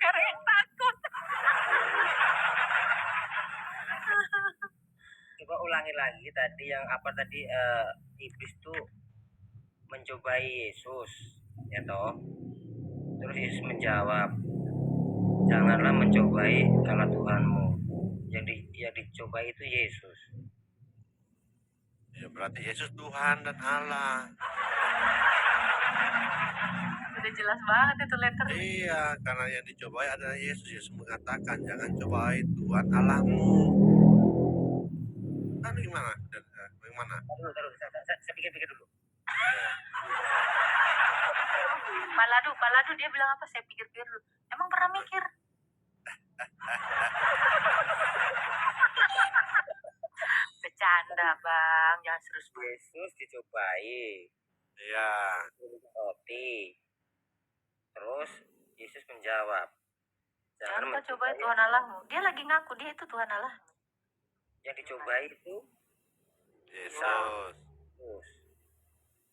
sekarang yang takut. Coba ulangi lagi tadi yang apa tadi, iblis tuh mencobai Yesus, ya toh. Terus Yesus menjawab, janganlah mencobai Allah Tuhanmu. Yang dicobai itu Yesus. Ya berarti Yesus Tuhan dan Allah. Udah jelas banget itu letter. Iya, karena yang dicobai adalah Yesus. Yesus mengatakan jangan cobai Tuhan Allahmu. Kan gimana? Bagaimana? Taruh, saya pikir-pikir dulu. Paladu dia bilang apa? Saya pikir-pikir dulu. Emang pernah mikir? Bercanda bang, jangan serius. Yesus dicobai, Iya. roti. Terus Yesus menjawab, Jangan kau cobai Tuhan Allahmu. Dia lagi ngaku dia itu Tuhan Allah. Yang dicobai itu Yesus. Yesus.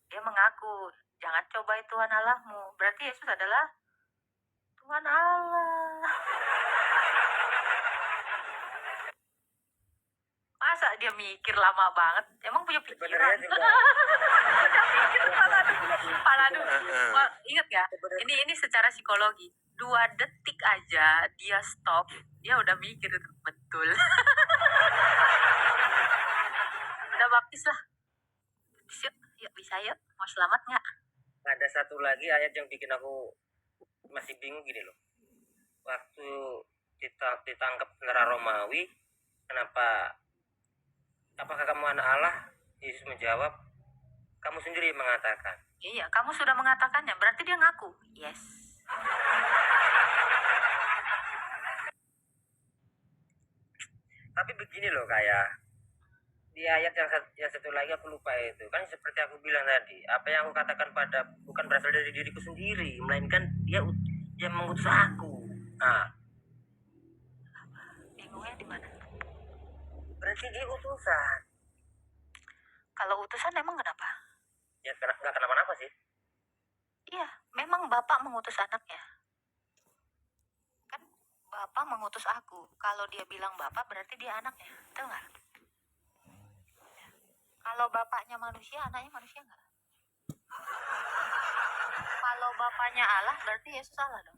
Dia mengaku, jangan cobai Tuhan Allahmu. Berarti Yesus adalah Tuhan Allah. Masa dia mikir lama banget? Emang punya pikiran? Sebenarnya juga. Udah mikir Paladu. Wah, ingat ya? Ini secara psikologi. 2 detik aja dia stop, dia udah mikir betul. Udah baptis lah. Yuk, bisa yuk. Mau selamat nggak? Ada satu lagi ayat yang bikin aku masih bingung gini loh. Waktu ditangkap tentara Romawi, apakah kamu anak Allah? Yesus menjawab, kamu sendiri mengatakan. Iya, kamu sudah mengatakannya, berarti dia ngaku. Yes. Tapi begini loh, kayak di ayat yang satu lagi aku lupa itu, kan seperti aku bilang tadi, apa yang aku katakan bukan berasal dari diriku sendiri, melainkan dia mengutus aku. Nah, Bingungnya di mana? berarti dia utusan. Kalau utusan emang kenapa? Ya nggak kenapa-napa sih. Iya, memang Bapak mengutus anaknya. Kan Bapak mengutus aku. Kalau dia bilang Bapak berarti dia anaknya. Betul nggak? Kalau bapaknya manusia, anaknya manusia nggak? Kalau bapaknya Allah, berarti Yesus Allah dong.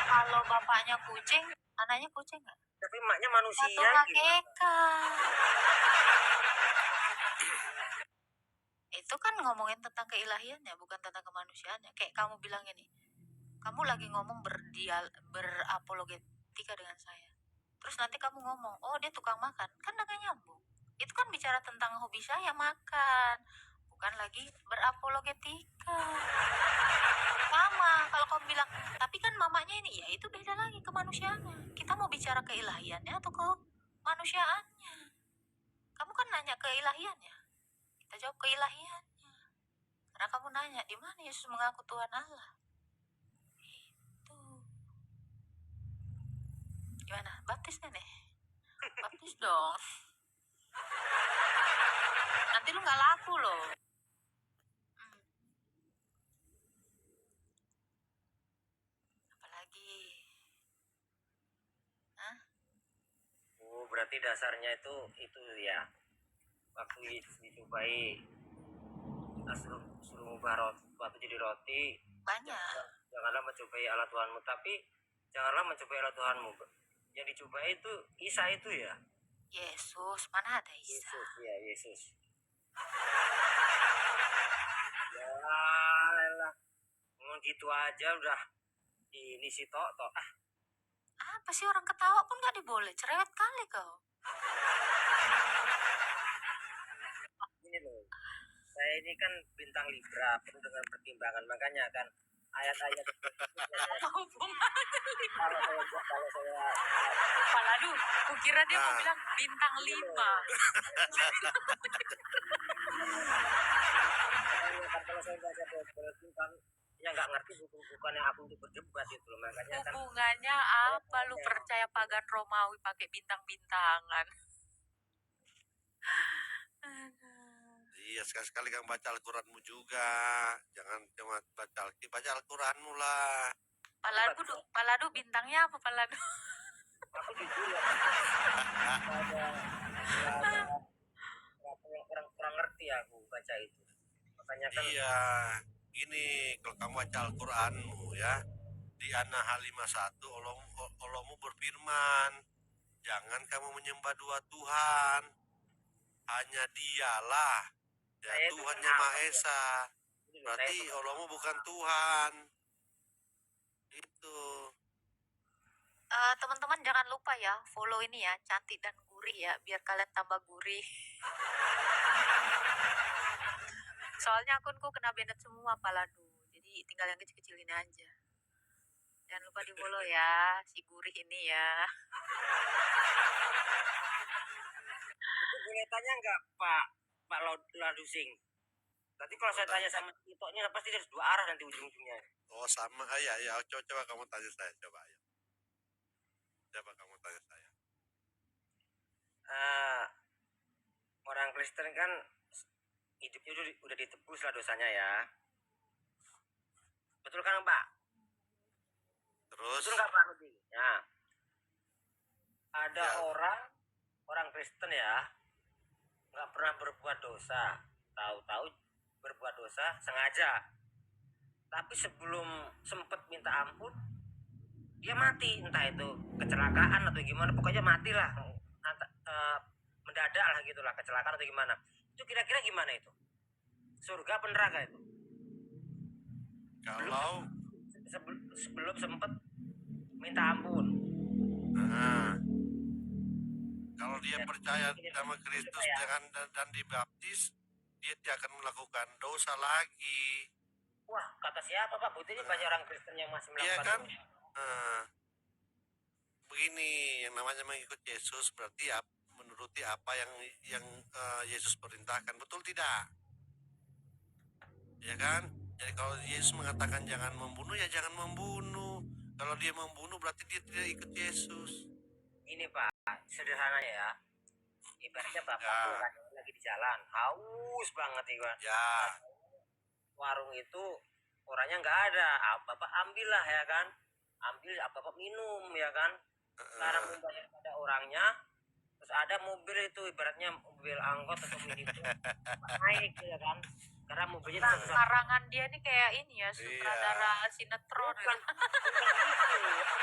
Kalau bapaknya kucing, anaknya kucing nggak? Tapi emaknya manusia. Satu hakikat. Itu kan ngomongin tentang keilahiannya, bukan tentang kemanusiaannya. Kayak kamu bilang ini, kamu lagi ngomong berapologetika dengan saya. Terus nanti kamu ngomong, oh dia tukang makan, kan nggak nyambung. Itu kan bicara tentang hobi saya makan, bukan lagi berapologetika. Sama, kalau kamu bilang, tapi kan mamanya ini, ya itu beda lagi kemanusiaannya. Kita mau bicara keilahiannya atau kemanusiaannya? Kamu kan nanya keilahiannya, kita jawab keilahiannya. Karena kamu nanya, di mana Yesus mengaku Tuhan Allah? Itu. Gimana? Baptis nih? Baptis dong. Nanti lu nggak laku loh. Apalagi? Hah? Oh, berarti dasarnya itu ya. Waktu Yesus dicobai, suruh ubah waktu jadi roti. Banyak. Janganlah mencobai Allah Tuhanmu, tapi janganlah mencobai Allah Tuhanmu. Yang dicobai itu Isa itu ya. Yesus, mana ada Isa? Yesus, ya Yesus. Ya lah, ngomong gitu aja udah ini si tok. Apa sih, orang ketawa pun nggak diboleh, cerewet kali kau. Ini loh, saya ini kan bintang Libra, penuh dengan pertimbangan, makanya kan ayat-ayat kalau saya Paladu, kukira dia mau bilang bintang 5. Kalau saya baca itu kan ya nggak ngerti bukan yang aku untuk berdebat itu loh, makanya kan hubungannya apa lu percaya pagan Romawi pakai bintang-bintangan? Iya, sekali-sekali kamu baca Al-Quranmu juga. Jangan cuma baca Al-Quranmu lah. Paladu bintangnya apa Paladu? Aku jujur ya, kurang ngerti aku baca itu. Makanya kan Iya, gini, kalau kamu baca Al-Qur'anmu ya, di An-Nahl 51 Allahmu berfirman, jangan kamu menyembah dua Tuhan, hanya Dialah ya saya itu Tuhan kan yang Maha hafal ya. Esa. Ini loh, saya Berarti itu Allahmu bukan Tuhan. Itu. Teman-teman jangan lupa ya follow ini ya, Cantik dan Gurih ya, biar kalian tambah gurih. Soalnya akunku kena banned semua Paladu, jadi tinggal yang kecil-kecil ini aja. Jangan lupa di follow ya si Gurih ini ya. itu boleh tanya nggak Pak Ladusing? Nanti kalau saya tanya sama Tito ini pasti harus dua arah nanti ujung-ujungnya. Oh sama, ya, coba kamu tanya saya, coba ayo. Coba kamu tanya saya. Orang Kristen kan hidupnya udah ditebus lah dosanya ya. Betul kan Pak? Terus Betul nggak Pak Rudi? Ya. Ada Ya. orang Kristen ya, nggak pernah berbuat dosa, tahu-tahu berbuat dosa sengaja. Tapi sebelum sempet minta ampun, dia mati, entah itu kecelakaan atau gimana, pokoknya matilah, mendadak lah gitulah, kecelakaan atau gimana. Itu kira-kira gimana itu? Surga apa neraka itu? kalau Sebelum sempet minta ampun. nah, kalau dia percaya sama Kristus dan dibaptis, dia tidak akan melakukan dosa lagi. Wah, kata siapa Pak? Buktinya banyak orang Kristen yang masih Iya melakukan kan? dosa. Begini, yang namanya mengikut Yesus berarti menuruti apa yang Yesus perintahkan, betul tidak? Ya kan? Jadi kalau Yesus mengatakan jangan membunuh, ya jangan membunuh. Kalau dia membunuh berarti dia tidak ikut Yesus. Ini Pak, sederhana ya. Ibaratnya Bapak Ya. tuh kan lagi di jalan, haus banget Iwan. Ya, Warung itu orangnya nggak ada, Bapak ambillah ya kan. Ambil Bapak minum ya kan. Sekarang membayar pada orangnya, terus ada mobil itu ibaratnya mobil angkot atau minibus naik ya kan. Karena mobilnya Nah, itu karangan dia nih kayak ini ya, sutradara sinetron bukan, gitu.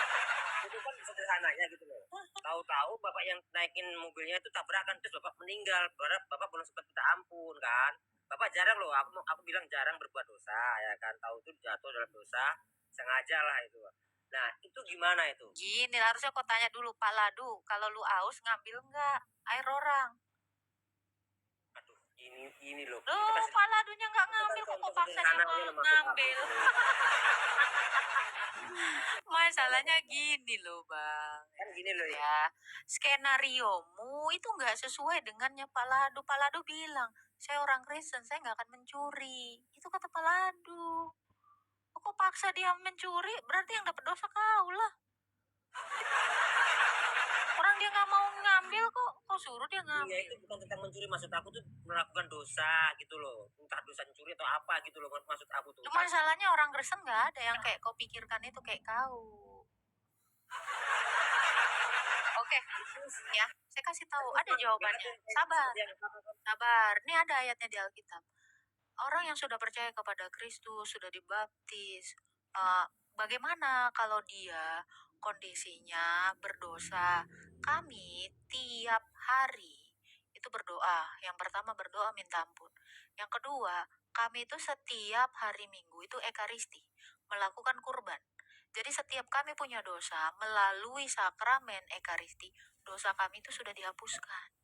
itu kan sederhananya gitu loh. Tahu-tahu bapak yang naikin mobilnya itu tabrakan, terus bapak meninggal. Bapak belum sempat minta ampun kan. Bapak jarang loh, aku bilang jarang berbuat dosa ya kan. Tahu itu jatuh dalam dosa sengaja lah itu. Nah itu gimana itu? Gini, harusnya kau tanya dulu Pak Ladu, kalau lu aus ngambil nggak air orang? Aduh, ini loh. Loh, Pak Ladunya nggak ngambil, kok kau paksa dia ngambil? Masalahnya gini loh Bang. Kan gini loh ya. Ya, skenariomu itu nggak sesuai dengannya Pak Ladu. Pak Ladu bilang, saya orang Kristen, saya nggak akan mencuri. Itu kata Pak Ladu. Kok paksa dia mencuri, berarti yang dapat dosa kau lah. Orang dia nggak mau ngambil kok suruh dia ngambil. Iya itu bukan tentang mencuri, maksud aku tuh melakukan dosa gitu loh. Entah dosa mencuri atau apa gitu loh maksud aku tuh. Cuma masalahnya orang Kristen nggak ada yang kayak kau pikirkan itu kayak kau. Oke, ya, saya kasih tahu. Ada jawabannya. Sabar. Ini ada ayatnya di Alkitab. Orang yang sudah percaya kepada Kristus, sudah dibaptis, bagaimana kalau dia kondisinya berdosa? Kami tiap hari itu berdoa. Yang pertama berdoa minta ampun. Yang kedua, kami itu setiap hari Minggu itu ekaristi, melakukan kurban. Jadi setiap kami punya dosa, melalui sakramen ekaristi, dosa kami itu sudah dihapuskan.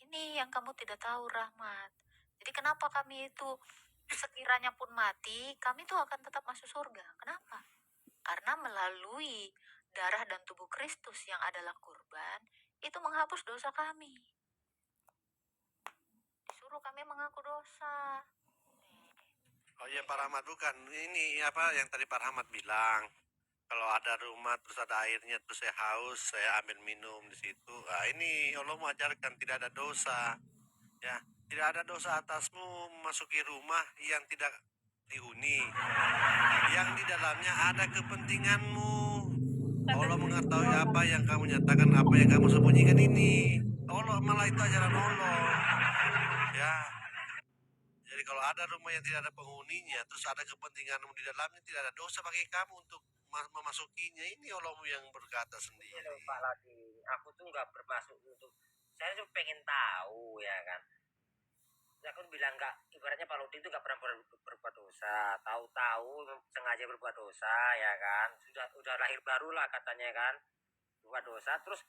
Ini yang kamu tidak tahu, Rahmat. Jadi kenapa kami itu sekiranya pun mati, kami itu akan tetap masuk surga. Kenapa? Karena melalui darah dan tubuh Kristus yang adalah kurban, itu menghapus dosa kami. Disuruh kami mengaku dosa. oh iya Pak Rahmat, bukan. Ini apa yang tadi Pak Rahmat bilang. Kalau ada rumah terus ada airnya terus saya haus, saya ambil minum di situ. Nah, ini Allah mengajarkan tidak ada dosa. Ya, tidak ada dosa atasmu memasuki rumah yang tidak dihuni yang di dalamnya ada kepentinganmu. Allah mengetahui apa yang kamu nyatakan, apa yang kamu sembunyikan ini. Allah malah itu ajaran Allah. Ya. Jadi kalau ada rumah yang tidak ada penghuninya, terus ada kepentinganmu di dalamnya, tidak ada dosa bagi kamu untuk memasukinya. Ini Allahmu yang berkata sendiri. Loh, Pak Ladi, aku tuh nggak bermaksud untuk, saya tuh pengen tahu ya kan. Aku bilang nggak, ibaratnya Pak Lodi itu nggak pernah berbuat dosa, tahu-tahu sengaja berbuat dosa ya kan, udah lahir baru lah katanya kan, berbuat dosa, terus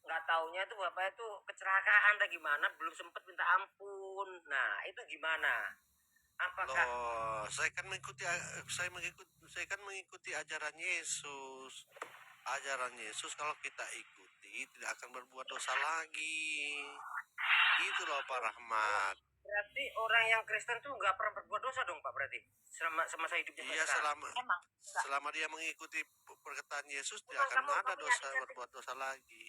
nggak taunya itu bapaknya tuh kecelakaan atau gimana, belum sempet minta ampun. Nah itu gimana? Apakah Loh, saya kan mengikuti ajaran Yesus. Ajaran Yesus kalau kita ikuti tidak akan berbuat dosa lagi. Itu loh Pak Rahmat. berarti orang yang Kristen tuh nggak pernah berbuat dosa dong Pak, berarti selama semasa hidupnya sampai Iya, sekarang? Emang enggak. selama dia mengikuti perkataan Yesus Emang tidak akan kamu ada punya dosa cantik? berbuat dosa lagi.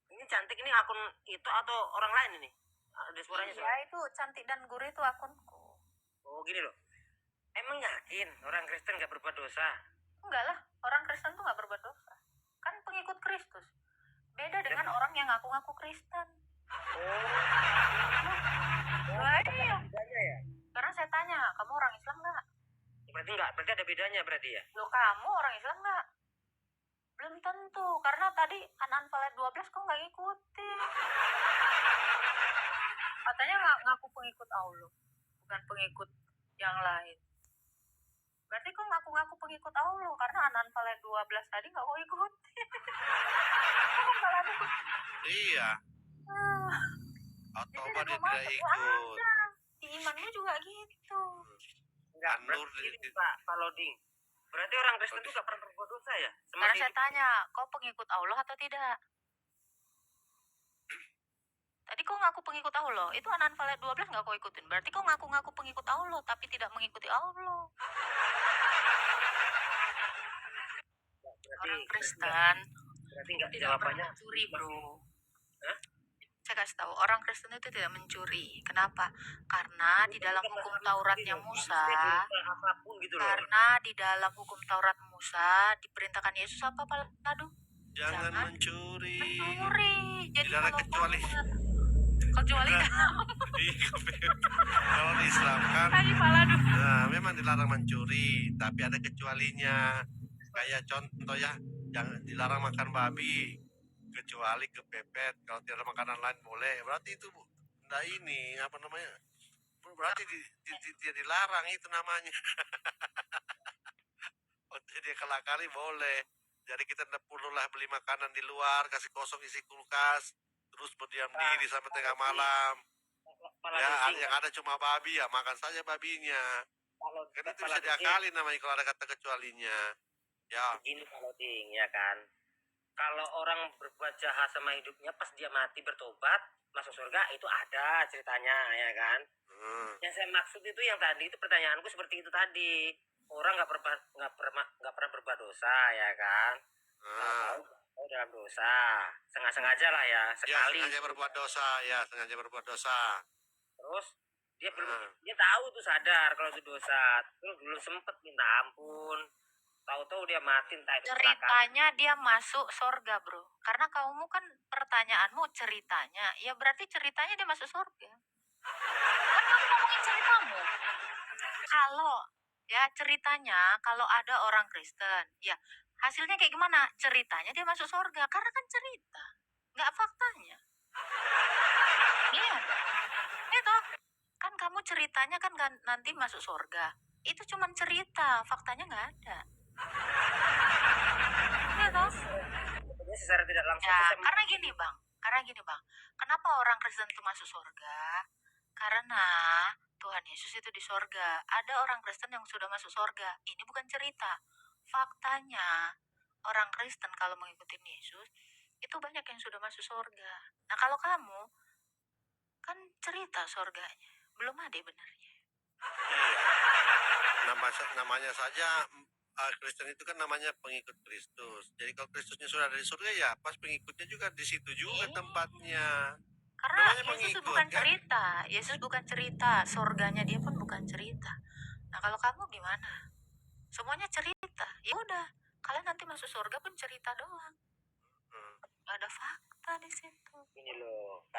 Ini cantik ini akun itu atau orang lain ini? Ada suaranya Iya, itu cantik dan gurih itu akunku. Oh gini loh. Emang yakin orang Kristen nggak berbuat dosa? Enggak lah, orang Kristen tuh nggak berbuat dosa. Kan pengikut Kristus. Beda dengan orang yang ngaku-ngaku Kristen. Lah iya. Bedanya ya? Sekarang saya tanya, kamu orang Islam nggak? Berarti nggak, berarti ada bedanya berarti ya? Loh, kamu orang Islam nggak? Belum tentu, karena tadi An-Anfal ayat 12 kok nggak ngikutin. Katanya ngaku pengikut Allah, bukan pengikut yang lain. Berarti kok ngaku-ngaku pengikut Allah, karena An-Anfal ayat 12 tadi nggak kau ikutin. Kok malah ada? Iya, atau apa dia tidak ikut. Di imanmu juga gitu. Enggak, Nur berarti di- gini, Pak Loding. Berarti orang Kristen tuh nggak pernah berbuat dosa ya? Sekarang saya tanya, kau pengikut Allah atau tidak? Tadi kau ngaku pengikut Allah, itu An-Anfal ayat 12 nggak kau ikutin. Berarti kau ngaku-ngaku pengikut Allah, tapi tidak mengikuti Allah. berarti Orang Kristen berarti nggak tidak jawabannya pernah mencuri, bro. Hah? Saya kasih tahu, orang Kristen itu tidak mencuri. Kenapa? Karena di dalam hukum Tauratnya Musa, apapun gitu loh. karena di dalam hukum Taurat Musa diperintahkan Yesus apa, Pak Ladu? Jangan Jangan mencuri. Mencuri. Jadi Tidak ada kalau kecuali. kecuali Kalau di Islam kan, tadi Pak Ladu. nah, memang dilarang mencuri, tapi ada kecualinya. Kayak contoh ya, jangan dilarang makan babi, kecuali kepepet. Kalau tidak ada makanan lain boleh. Berarti itu nah ini apa namanya? Berarti dia dilarang itu namanya. Untuk dia kelakali boleh. Jadi kita tidak perlulah beli makanan di luar, kasih kosong isi kulkas, terus berdiam diri sampai tengah malam. Ya, yang ada cuma babi ya, makan saja babinya. Kan itu bisa diakali namanya kalau ada kata kecualinya. Ya, Begini Pak Loding ya kan. Kalau orang berbuat jahat sama hidupnya pas dia mati bertobat masuk surga itu ada ceritanya ya kan. Yang saya maksud itu yang tadi itu pertanyaanku seperti itu tadi. Orang nggak pernah berbuat dosa ya kan. Tahu dalam dosa sengaja lah ya ya sekali. sengaja berbuat dosa, ya sengaja berbuat dosa. Terus dia belum dia tahu tuh sadar kalau itu dosa. Terus belum sempet minta ampun. Tahu-tahu dia mati entah itu kecelakaan. Ceritanya dia masuk surga, bro. Karena kamu kan pertanyaanmu ceritanya, ya berarti ceritanya dia masuk surga. Kan kamu ngomongin ceritamu. Kalau ya ceritanya kalau ada orang Kristen, ya hasilnya kayak gimana? Ceritanya dia masuk surga karena kan cerita, nggak faktanya. Iya, itu kan kamu ceritanya kan nanti masuk surga. Itu cuman cerita, faktanya nggak ada. Iya toh? Sebetulnya secara tidak langsung Ya, tuh saya karena gini bang, kenapa orang Kristen itu masuk surga? Karena Tuhan Yesus itu di surga. Ada orang Kristen yang sudah masuk surga. Ini bukan cerita. Faktanya, orang Kristen kalau mengikuti Yesus, itu banyak yang sudah masuk surga. Nah kalau kamu, kan cerita surganya. Belum ada benarnya. Namanya saja Kristen itu kan namanya pengikut Kristus. Jadi kalau Kristusnya sudah ada di surga ya pas pengikutnya juga di situ juga tempatnya. Karena Namanya Yesus pengikut, bukan kan? cerita. Yesus bukan cerita. Surganya dia pun bukan cerita. Nah, kalau kamu gimana? Semuanya cerita. Ya udah, kalian nanti masuk surga pun cerita doang. Hmm. Gak ada fakta di situ. Ini loh, karena